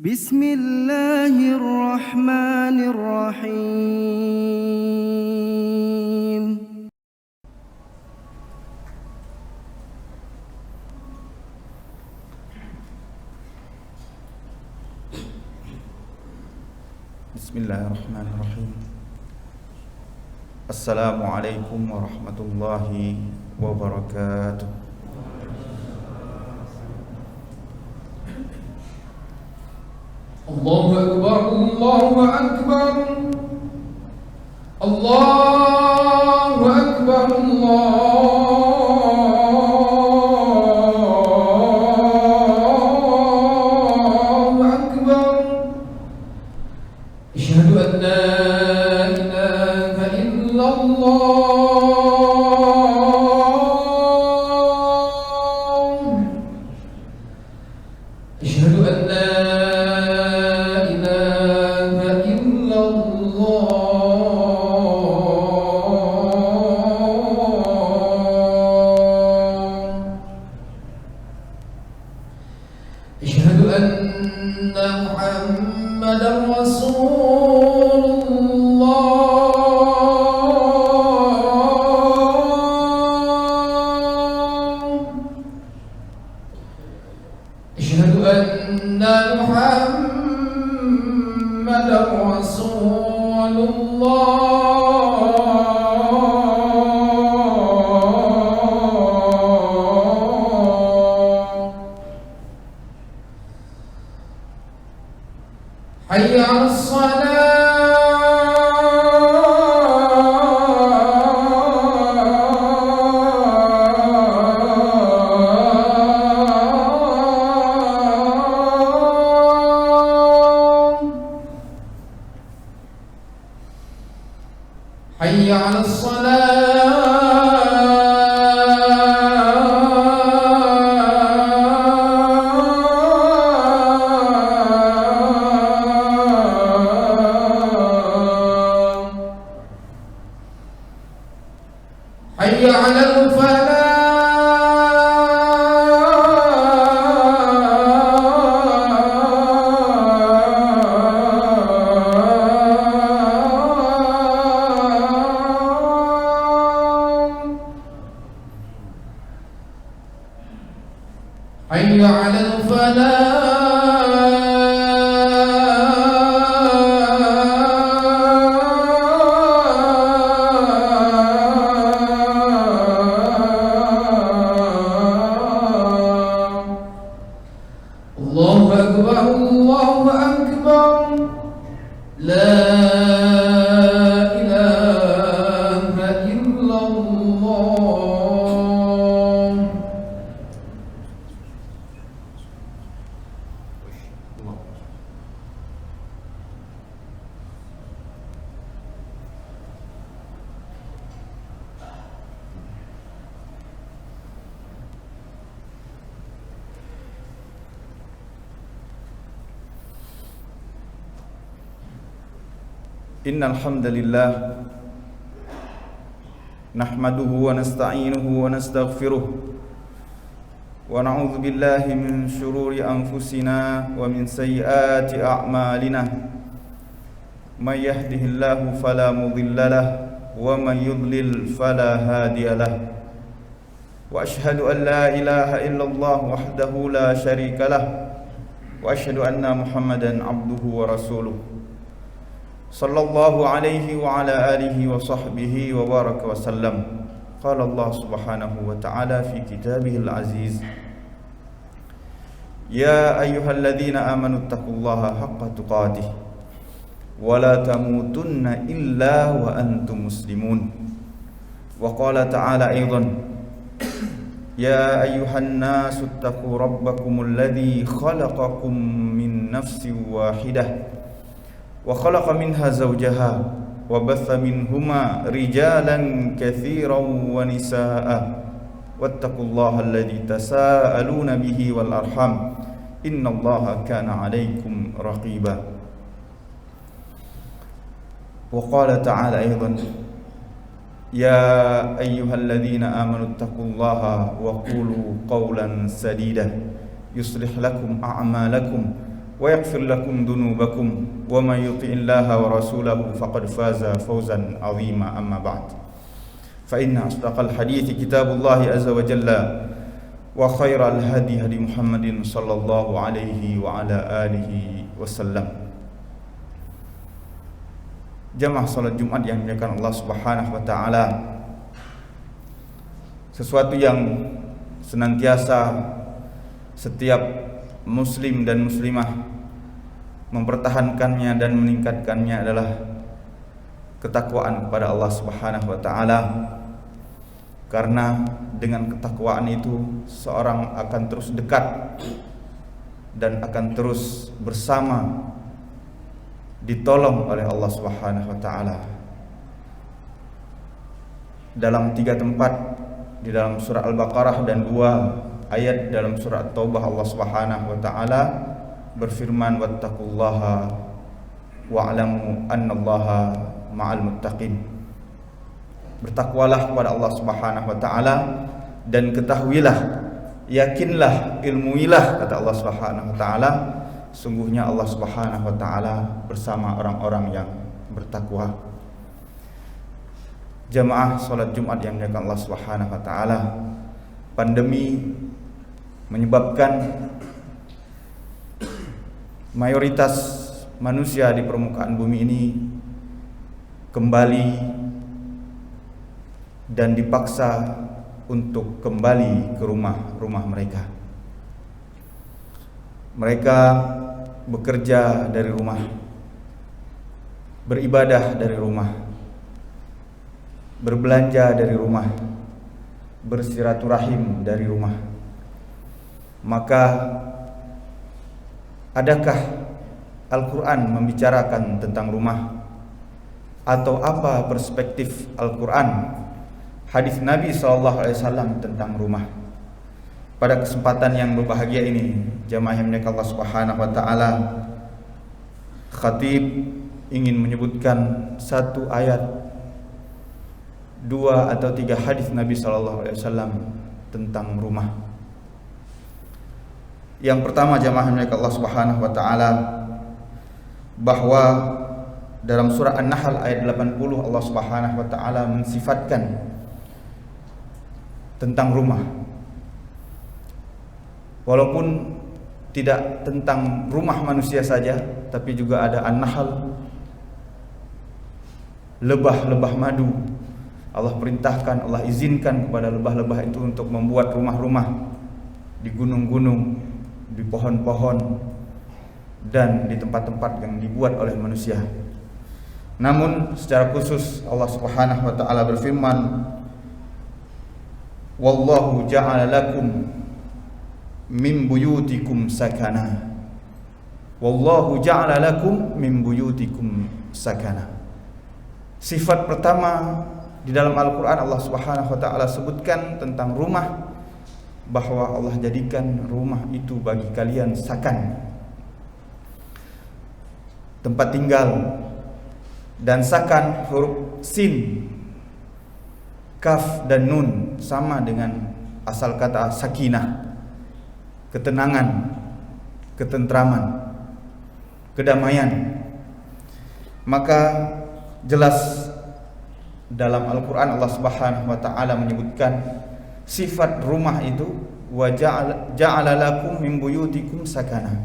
بسم الله الرحمن الرحيم. بسم الله الرحمن الرحيم. السلام عليكم ورحمة الله وبركاته. الله أكبر الله أكبر الله أكبر الله أكبر أشهد أن لا إله إلا الله أشهد أن لا أشهد أن محمدا رسول الله أشهد أن محمدا رسول حي على الصلاة حي على حي على الفلاح حي على الله أكبر الله أكبر لا إله إلا الله. إن الحمد لله نحمده ونستعينه ونستغفره ونعوذ بالله من شرور أنفسنا ومن سيئات أعمالنا من يهده الله فلا مضل له ومن يضلل فلا هادي له وأشهد أن لا إله إلا الله وحده لا شريك له وأشهد أن محمدا عبده ورسوله صلى الله عليه وعلى آله وصحبه وبارك وسلم. قال الله سبحانه وتعالى في كتابه العزيز يا أيها الذين آمنوا اتقوا الله حق تقاته ولا تموتن إلا وأنتم مسلمون. وقال تعالى أيضا يا أيها الناس اتقوا ربكم الذي خلقكم من نفس واحدة وخلق منها زوجها وبث منهما رجالا كثيرا ونساء واتقوا الله الذي تساءلون به والأرحام إن الله كان عليكم رقيبا. وقال تعالى أيضا يا أيها الذين آمنوا اتقوا الله وقولوا قولا سديدا يصلح لكم أعمالكم wa yaghfir lakum dhunubakum wa may yuti'illaha wa rasulahu faqad faza fawzan 'azima. Amma ba'd. Fa inna asdaqal hadithi kitabullahi azza wa jalla wa khairal hadi hadi Muhammadin sallallahu alaihi wa ala alihi wasallam. Jamaah salat Jumat yang dimuliakan Allah Subhanahu wa taala, sesuatu yang senantiasa setiap muslim dan muslimah mempertahankannya dan meningkatkannya adalah ketakwaan kepada Allah Subhanahu wa taala. Karena dengan ketakwaan itu seorang akan terus dekat dan akan terus bersama, ditolong oleh Allah Subhanahu wa taala. Dalam 3 tempat di dalam surah Al-Baqarah dan 2 ayat dalam surah At-Taubah, Allah Subhanahu wa taala berfirman, wattaqullaha wa'lamu annallaha ma'al muttaqin. Bertakwalah kepada Allah Subhanahu wa taala dan ketahuilah, yakinlah, ilmuilah, kata Allah Subhanahu wa taala, sungguhnya Allah Subhanahu wa taala bersama orang-orang yang bertakwa. Jamaah salat Jumat yang dimuliakan Allah Subhanahu wa taala, pandemi menyebabkan mayoritas manusia di permukaan bumi ini kembali dan dipaksa untuk kembali ke rumah-rumah mereka. Mereka bekerja dari rumah, beribadah dari rumah, berbelanja dari rumah, bersiraturahim dari rumah. Maka adakah Al-Quran membicarakan tentang rumah? Atau apa perspektif Al-Quran, hadis Nabi SAW tentang rumah? Pada kesempatan yang berbahagia ini, jamaah yang dimuliakan Allah Subhanahu wa taala, khatib ingin menyebutkan 1 ayat, 2 atau 3 hadis Nabi SAW tentang rumah. Yang pertama, jamaah yang dimuliakan Allah Subhanahu wa taala, bahwa dalam surah An-Nahl ayat 80 Allah Subhanahu wa taala mensifatkan tentang rumah. Walaupun tidak tentang rumah manusia saja, tapi juga ada An-Nahl, lebah-lebah madu. Allah perintahkan, Allah izinkan kepada lebah-lebah itu untuk membuat rumah-rumah di gunung-gunung, di pohon-pohon, dan di tempat-tempat yang dibuat oleh manusia. Namun secara khusus Allah Subhanahu wa taala berfirman, wallahu ja'ala lakum min buyutikum sakana. Wallahu ja'ala lakum min buyutikum sakana. Sifat pertama di dalam Al-Quran, Allah Subhanahu wa taala sebutkan tentang rumah, bahwa Allah jadikan rumah itu bagi kalian sakan, tempat tinggal. Dan sakan, huruf sin, kaf dan nun sama dengan asal kata sakinah, ketenangan, ketentraman, kedamaian. Maka jelas dalam Al-Quran Allah Subhanahu wa taala menyebutkan sifat rumah itu, wa ja'ala lakum min buyutikum sakana.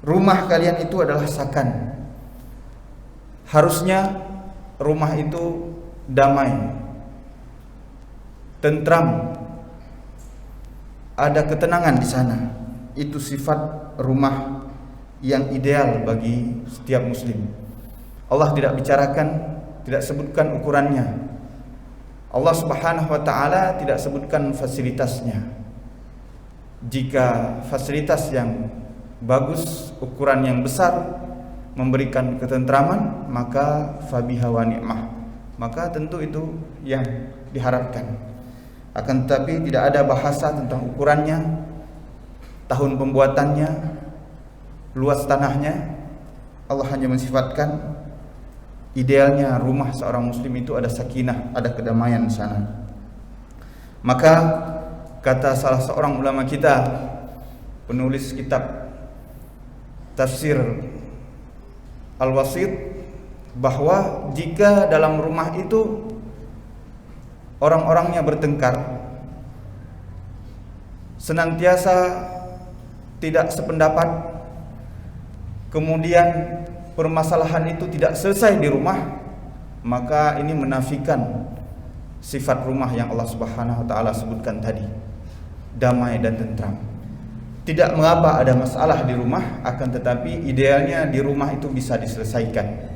Rumah kalian itu adalah sakan. Harusnya rumah itu damai, tentram, ada ketenangan di sana. Itu sifat rumah yang ideal bagi setiap muslim. Allah tidak bicarakan, tidak sebutkan ukurannya. Allah Subhanahu wa taala tidak sebutkan fasilitasnya. Jika fasilitas yang bagus, ukuran yang besar, memberikan ketentraman, maka fabiha wa ni'mah, maka tentu itu yang diharapkan. Akan tetapi tidak ada bahasa tentang ukurannya, tahun pembuatannya, luas tanahnya. Allah hanya mensifatkan idealnya rumah seorang muslim itu ada sakinah, ada kedamaian di sana. Maka kata salah seorang ulama kita, penulis kitab tafsir Al-Wasit bahwa jika dalam rumah itu orang-orangnya bertengkar, senantiasa tidak sependapat, kemudian permasalahan itu tidak selesai di rumah, maka ini menafikan sifat rumah yang Allah Subhanahu wa taala sebutkan tadi, damai dan tentram. Tidak mengapa ada masalah di rumah, akan tetapi idealnya di rumah itu bisa diselesaikan.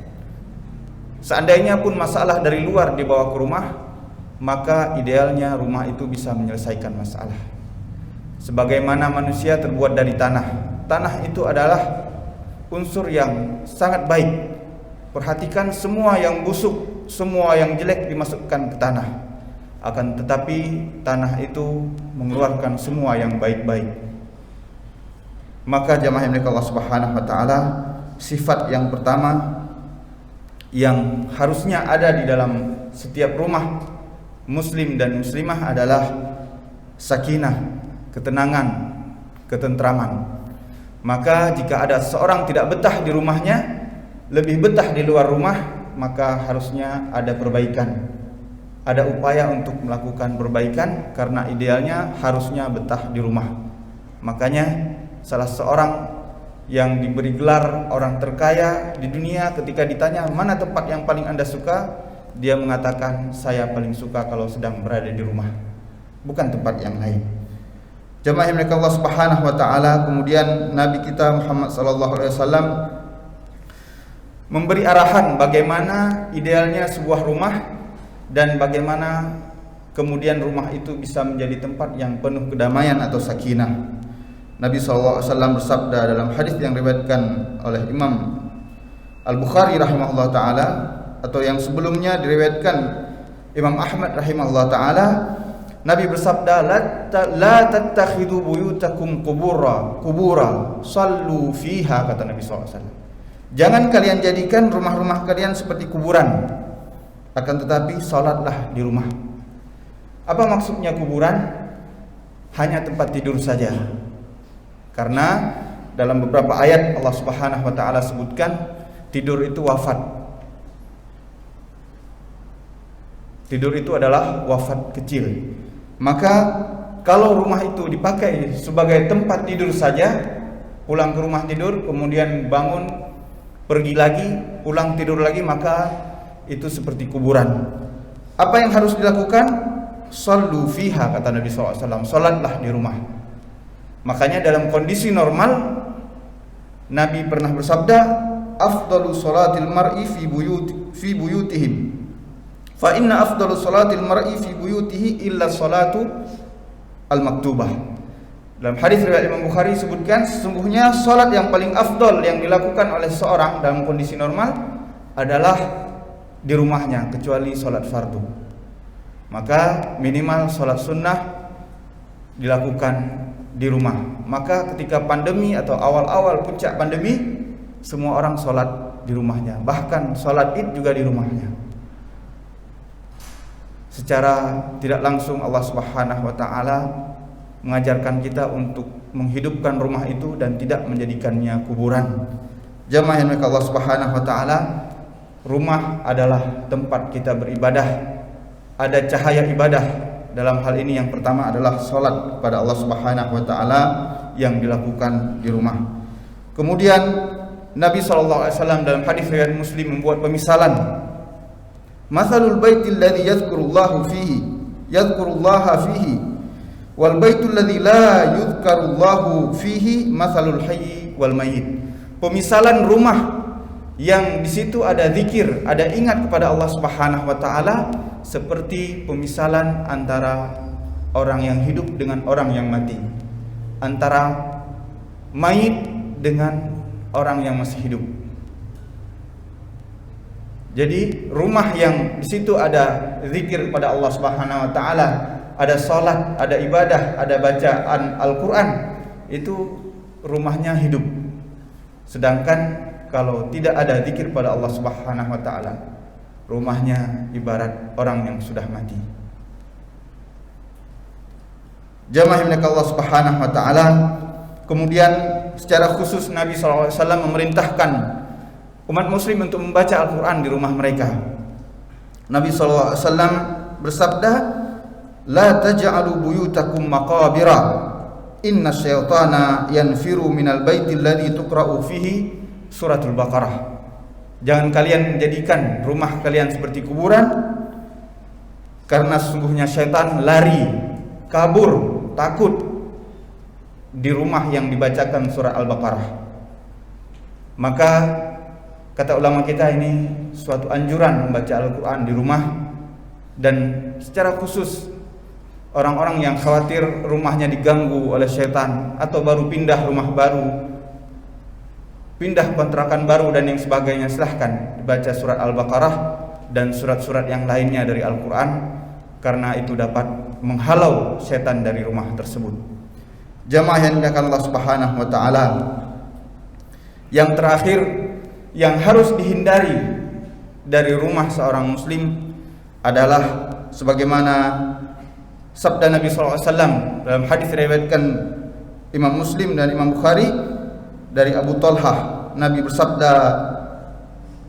Seandainya pun masalah dari luar dibawa ke rumah, maka idealnya rumah itu bisa menyelesaikan masalah. Sebagaimana manusia terbuat dari tanah. Tanah itu adalah unsur yang sangat baik. Perhatikan, semua yang busuk, semua yang jelek dimasukkan ke tanah. Akan tetapi tanah itu mengeluarkan semua yang baik-baik. Maka jamaah yang Allah Subhanahu wa taala, sifat yang pertama yang harusnya ada di dalam setiap rumah muslim dan muslimah adalah sakinah, ketenangan, ketentraman. Maka jika ada seorang tidak betah di rumahnya, lebih betah di luar rumah, maka harusnya ada perbaikan. Ada upaya untuk melakukan perbaikan, karena idealnya harusnya betah di rumah. Makanya salah seorang yang diberi gelar orang terkaya di dunia, ketika ditanya mana tempat yang paling Anda suka, dia mengatakan saya paling suka kalau sedang berada di rumah, bukan tempat yang lain. Jamaah yang Allah Subhanahu wa taala, kemudian Nabi kita Muhammad sallallahu alaihi wasallam memberi arahan bagaimana idealnya sebuah rumah dan bagaimana kemudian rumah itu bisa menjadi tempat yang penuh kedamaian atau sakinah. Nabi SAW bersabda dalam hadis yang diriwayatkan oleh Imam Al-Bukhari rahimahullah ta'ala, atau yang sebelumnya diriwayatkan Imam Ahmad rahimahullah ta'ala, Nabi bersabda, la tattakhidu buyutakum kubura sallu fiha, kata Nabi SAW. Jangan kalian jadikan rumah-rumah kalian seperti kuburan, akan tetapi salatlah di rumah. Apa maksudnya kuburan? Hanya tempat tidur saja. Karena dalam beberapa ayat Allah Subhanahu wa taala sebutkan tidur itu wafat. Tidur itu adalah wafat kecil. Maka kalau rumah itu dipakai sebagai tempat tidur saja, pulang ke rumah tidur, kemudian bangun, pergi lagi, pulang tidur lagi, maka itu seperti kuburan. Apa yang harus dilakukan? Sallu fiha, kata Nabi SAW, salatlah di rumah. Makanya dalam kondisi normal Nabi pernah bersabda, afdalu salatil mar'i fi buyutihim, fa inna afdalu salatil mar'i fi buyutihi illa salatu al-maktubah. Dalam hadis riwayat Imam Bukhari sebutkan, sesungguhnya salat yang paling afdal yang dilakukan oleh seorang dalam kondisi normal adalah di rumahnya, kecuali salat fardu. Maka minimal salat sunnah dilakukan di rumah. Maka ketika pandemi atau awal-awal puncak pandemi, semua orang sholat di rumahnya, bahkan sholat id juga di rumahnya. Secara tidak langsung Allah Subhanahu wa taala mengajarkan kita untuk menghidupkan rumah itu dan tidak menjadikannya kuburan. Jamaah yang Allah Subhanahu wa taala, rumah adalah tempat kita beribadah. Ada cahaya ibadah. Dalam hal ini yang pertama adalah salat kepada Allah Subhanahu wa taala yang dilakukan di rumah. Kemudian Nabi SAW dalam hadis riwayat Muslim membuat pemisalan. Mathalul baitil ladzi yadhkurullaha fihi wal baitul ladzi la yudhkarullahu fihi mathalul hayy wal mayyit. Pemisalan rumah yang di situ ada zikir, ada ingat kepada Allah Subhanahu wa taala, seperti pemisalan antara orang yang hidup dengan orang yang mati, antara mayit dengan orang yang masih hidup. Jadi rumah yang di situ ada zikir kepada Allah Subhanahu wa taala, ada salat, ada ibadah, ada bacaan Al-Qur'an, itu rumahnya hidup. Sedangkan kalau tidak ada zikir pada Allah Subhanahu wa taala, rumahnya ibarat orang yang sudah mati. Jamaah yang Allah Subhanahu wa taala, kemudian secara khusus Nabi SAW memerintahkan umat muslim untuk membaca Al-Quran di rumah mereka. Nabi SAW bersabda, "La taj'alu buyutakum maqabira, inna syaitana yanfiru minal baiti alladhi tuqra'u fihi suratul Baqarah." Jangan kalian jadikan rumah kalian seperti kuburan, karena sesungguhnya syaitan lari, kabur, takut di rumah yang dibacakan surah Al-Baqarah. Maka kata ulama kita, ini suatu anjuran membaca Al-Quran di rumah, dan secara khusus orang-orang yang khawatir rumahnya diganggu oleh syaitan atau baru pindah rumah baru, pindah kontrakan baru dan yang sebagainya, silahkan dibaca surat Al-Baqarah dan surat-surat yang lainnya dari Al-Quran, karena itu dapat menghalau setan dari rumah tersebut. Jamaah yang dimuliakan Allah Subhanahu wa taala, yang terakhir yang harus dihindari dari rumah seorang muslim adalah sebagaimana sabda Nabi SAW dalam hadis riwayatkan Imam Muslim dan Imam Bukhari dari Abu Talhah. Nabi bersabda,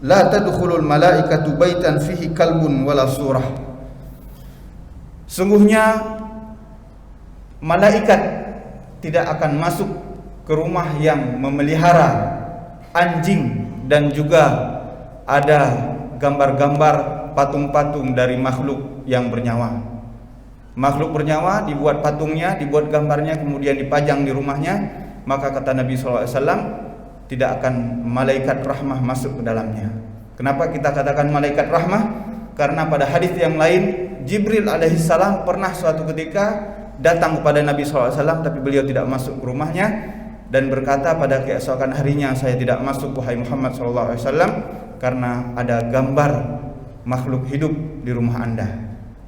"La tadkhulul malaikatu baitan fihi kalbun wala surah." Sungguhnya malaikat tidak akan masuk ke rumah yang memelihara anjing dan juga ada gambar-gambar patung-patung dari makhluk yang bernyawa. Makhluk bernyawa dibuat patungnya, dibuat gambarnya, kemudian dipajang di rumahnya, maka kata Nabi SAW, tidak akan malaikat rahmah masuk ke dalamnya. Kenapa kita katakan malaikat rahmah? Karena pada hadis yang lain, Jibril alaihissalam pernah suatu ketika datang kepada Nabi SAW, tapi beliau tidak masuk ke rumahnya dan berkata, pada keesokan harinya saya tidak masuk wahai Muhammad SAW, karena ada gambar makhluk hidup di rumah anda.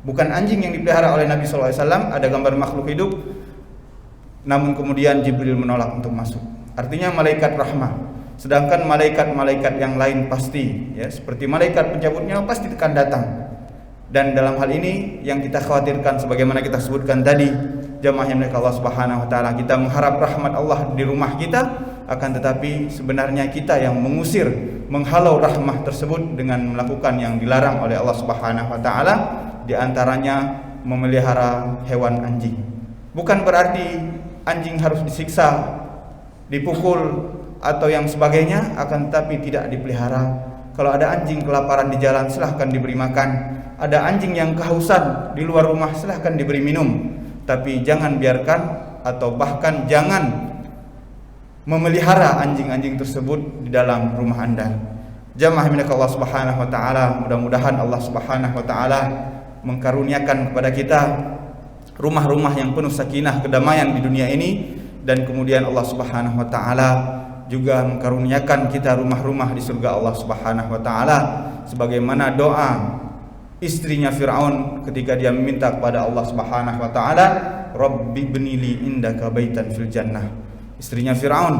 Bukan anjing yang dipelihara oleh Nabi SAW, ada gambar makhluk hidup, namun kemudian Jibril menolak untuk masuk. Artinya malaikat rahmah. Sedangkan malaikat-malaikat yang lain pasti, ya, seperti malaikat pencabut nyawa pasti akan datang. Dan dalam hal ini yang kita khawatirkan, sebagaimana kita sebutkan tadi, jamaah yang dimuliakan Allah Subhanahu wa taala, kita mengharap rahmat Allah di rumah kita, akan tetapi sebenarnya kita yang mengusir, menghalau rahmah tersebut dengan melakukan yang dilarang oleh Allah Subhanahu wa taala, di antaranya memelihara hewan anjing. Bukan berarti anjing harus disiksa, dipukul atau yang sebagainya, akan tetapi tidak dipelihara. Kalau ada anjing kelaparan di jalan, silahkan diberi makan. Ada anjing yang kehausan di luar rumah, silahkan diberi minum. Tapi jangan biarkan atau bahkan jangan memelihara anjing-anjing tersebut di dalam rumah anda. Jamaah milik Allah Subhanahu wa taala, mudah-mudahan Allah Subhanahu wa taala mengkaruniakan kepada kita rumah-rumah yang penuh sakinah, kedamaian di dunia ini, dan kemudian Allah Subhanahu wa taala juga mengkaruniakan kita rumah-rumah di surga Allah Subhanahu wa taala, sebagaimana doa istrinya Fir'aun ketika dia meminta kepada Allah Subhanahu wa taala, "Rabbi ibnili indaka baitan fil jannah." Istrinya Fir'aun,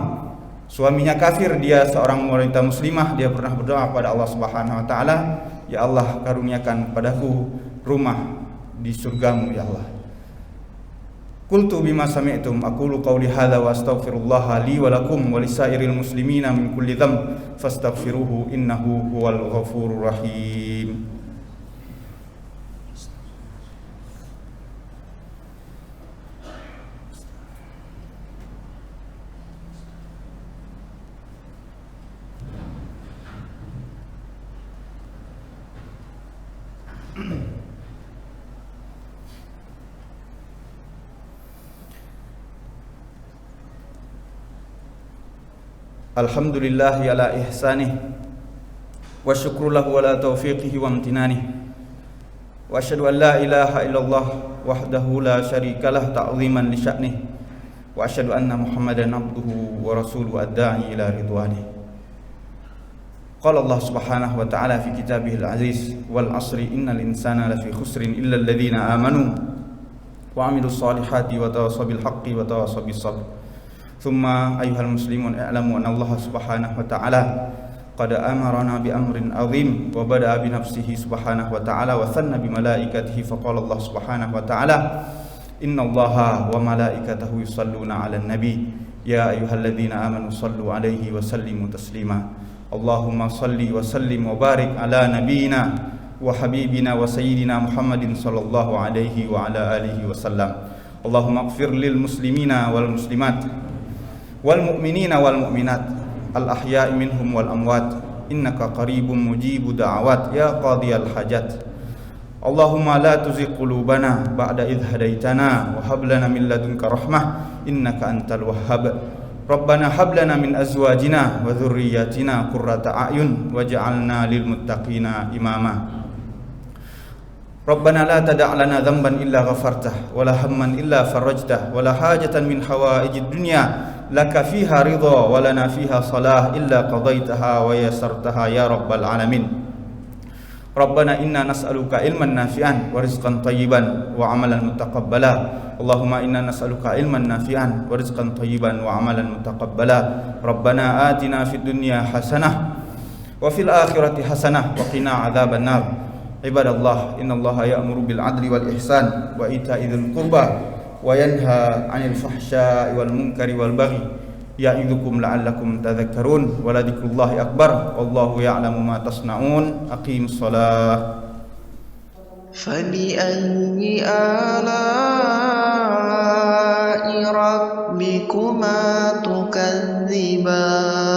suaminya kafir, dia seorang wanita muslimah, dia pernah berdoa kepada Allah Subhanahu wa taala, "Ya Allah, karuniakan padaku rumah di surgamu ya Allah." Qultu bima sami'tum aqulu qawli hadza wa astaghfirullaha li wa lakum wa lisairil muslimina min kulli dhanb fastaghfiruhu innahu huwal ghafurur rahim. Alhamdulillah ala ihsanih wa syukru lahu ala taufiqihi wa amtinanih wa asyhadu an la ilaha illallah wahdahu la syarikalah ta'ziman li sya'nih wa asyhadu anna Muhammadan abduhu wa rasuluhu ad-da'i ila ridwanih. Qala Allah Subhanahu wa ta'ala fi kitabihil aziz, wal asri innal insana lafi khusrin illa alladhina amanu wa amilus solihati wa tawasaw bil haqqi wa tawasaw bis sabr. Thumma ayyuhal muslimun i'lamu anna Allah Subhanahu wa ta'ala qad amarana bi amrin azim wa bada'a bi nafsihi subhanahu wa ta'ala wa thanna bi malaikatihi fa qala Allah Subhanahu wa ta'ala innallaha wa malaikatahu yusalluna 'alan nabi يا أيها الذين آمنوا صلوا عليه وسلموا تسليما اللهم صل وسلم وبارك على نبينا وحبيبنا وسيدنا محمد صلى الله عليه وعلى آله وسلم اللهم اغفر للمسلمين والمسلمات والمؤمنين والمؤمنات الأحياء منهم والأموات إنك قريب مجيب دعوات يا قاضي الحاجات اللهم لا تزغ قلوبنا بعد إذ هديتنا وهب لنا من لدنك رحمة إنك أنت الوهاب ربنا هب لنا من أزواجنا وذرياتنا قرة أعين واجعلنا للمتقين إماما ربنا لا تدع لنا ذنبا إلا غفرته ولا هما إلا فرجته ولا حاجة من حوائج الدنيا لك فيها رضا ولنا فيها صلاح إلا قضيتها ويسرتها يا رب العالمين ربنا إنا نسألك علما نافعا ورزقا طيبا وعملا متقبلا اللهم إنا نسألك علما نافعا ورزقا طيبا وعملا متقبلا ربنا آتنا في الدنيا حسنة وفي الآخرة حسنة وقنا عذاب النار عباد الله إن الله يأمر بالعدل والإحسان وإيتاء ذي القربى وينهى عن الفحشاء والمنكر والبغي يعظكم لعلكم تذكرون ولذكر الله أكبر والله يعلم ما تصنعون أقيموا الصلاة فبأي آلاء ربكما تكذبان